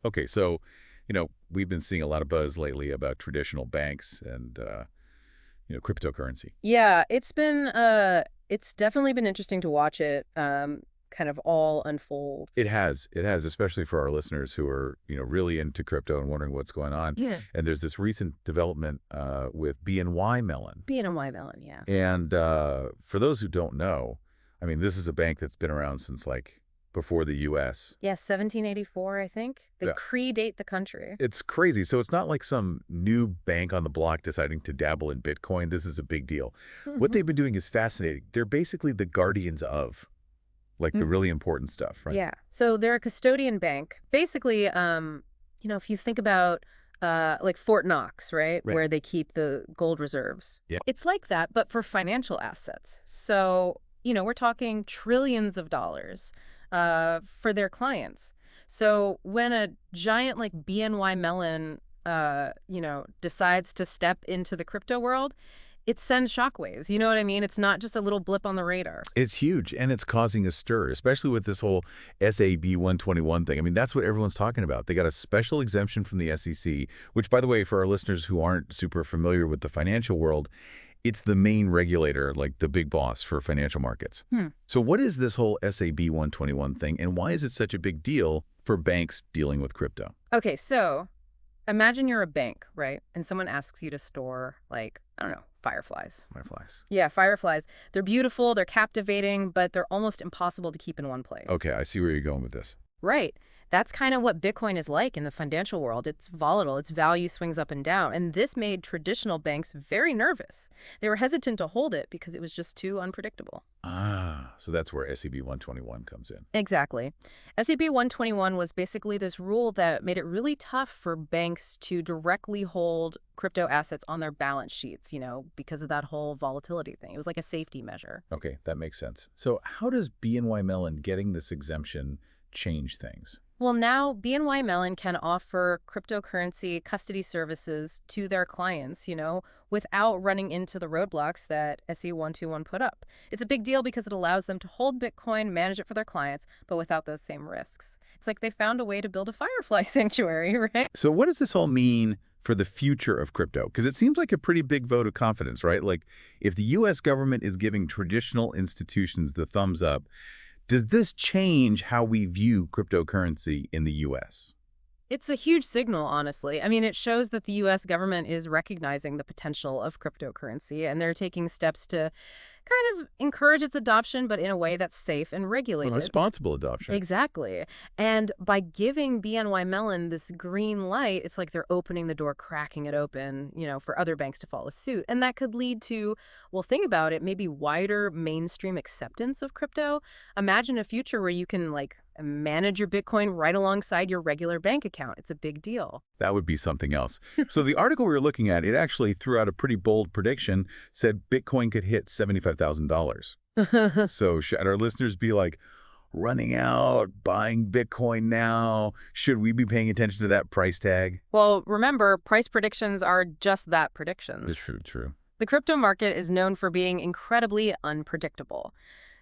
Okay, so, we've been seeing a lot of buzz lately about traditional banks and, cryptocurrency. Yeah, it's definitely been interesting to watch it kind of all unfold. It has, especially for our listeners who are, really into crypto and wondering what's going on. Yeah. And there's this recent development with BNY Mellon. BNY Mellon, yeah. And for those who don't know, I mean, this is a bank that's been around since like before the U.S. Yeah, 1784, I think. They Yeah, predate the country. it's crazy. So it's not like some new bank on the block deciding to dabble in Bitcoin. This is a big deal. What Mhm. they've been doing is fascinating. They're basically the guardians of, like, the Mhm. really important stuff, right? Yeah. So they're a custodian bank. Basically, if you think about like Fort Knox, right, Right. where they keep the gold reserves. Yeah. It's like that, but for financial assets. So, we're talking trillions of dollars for their clients. So when a giant like BNY Mellon, decides to step into the crypto world, it sends shockwaves. You know what I mean? It's not just a little blip on the radar. It's huge, and it's causing a stir, especially with this whole SAB 121 thing. I mean, that's what everyone's talking about. They got a special exemption from the SEC, which, by the way, for our listeners who aren't super familiar with the financial world, it's the main regulator, like the big boss for financial markets. Hmm. So what is this whole SAB 121 thing, and why is it such a big deal for banks dealing with crypto? Okay, so imagine you're a bank, right? And someone asks you to store, like, I don't know, fireflies. Fireflies. Yeah, fireflies. They're beautiful, they're captivating, but they're almost impossible to keep in one place. Okay, I see where you're going with this. Right. That's kind of what Bitcoin is like in the financial world. It's volatile, its value swings up and down. And this made traditional banks very nervous. They were hesitant to hold it because it was just too unpredictable. Ah, so that's where SCB 121 comes in. Exactly. SAB 121 was basically this rule that made it really tough for banks to directly hold crypto assets on their balance sheets, because of that whole volatility thing. It was like a safety measure. Okay, that makes sense. So how does BNY Mellon getting this exemption change things? Well, now BNY Mellon can offer cryptocurrency custody services to their clients, without running into the roadblocks that SE 121 put up. It's a big deal because it allows them to hold Bitcoin, manage it for their clients, but without those same risks. It's like they found a way to build a firefly sanctuary, right? So what does this all mean for the future of crypto? Because it seems like a pretty big vote of confidence, right? Like if the U.S. government is giving traditional institutions the thumbs up, does this change how we view cryptocurrency in the U.S.? It's a huge signal, honestly. I mean, it shows that the US government is recognizing the potential of cryptocurrency and they're taking steps to kind of encourage its adoption, but in a way that's safe and Well, regulated. responsible adoption. Exactly. And by giving BNY Mellon this green light, it's like they're opening the door, cracking it open, for other banks to follow suit. And that could lead to, well, think about it, maybe wider mainstream acceptance of crypto. Imagine a future where you can like manage your Bitcoin right alongside your regular bank account. It's a big deal. That would be something else. So the article we were looking at, it actually threw out a pretty bold prediction, said Bitcoin could hit $75,000. So should our listeners be like, running out, buying Bitcoin now? Should we be paying attention to that price tag? Well, remember, price predictions are just that, predictions. True. The crypto market is known for being incredibly unpredictable.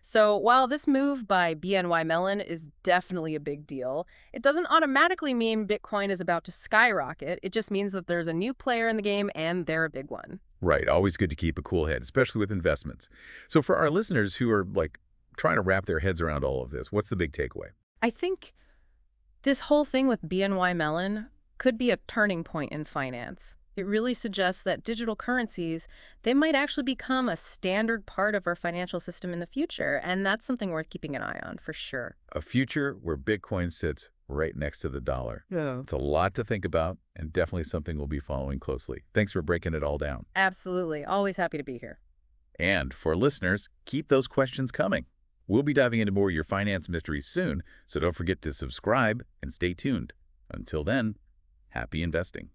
So while this move by BNY Mellon is definitely a big deal, it doesn't automatically mean Bitcoin is about to skyrocket. It just means that there's a new player in the game and they're a big one. Right. Always good to keep a cool head, especially with investments. So for our listeners who are like trying to wrap their heads around all of this, what's the big takeaway? I think this whole thing with BNY Mellon could be a turning point in finance. It really suggests that digital currencies, they might actually become a standard part of our financial system in the future, and that's something worth keeping an eye on for sure. A future where Bitcoin sits right next to the dollar. Yeah. It's a lot to think about and definitely something we'll be following closely. Thanks for breaking it all down. Absolutely. Always happy to be here. And for listeners, keep those questions coming. We'll be diving into more of your finance mysteries soon, so don't forget to subscribe and stay tuned. Until then, happy investing.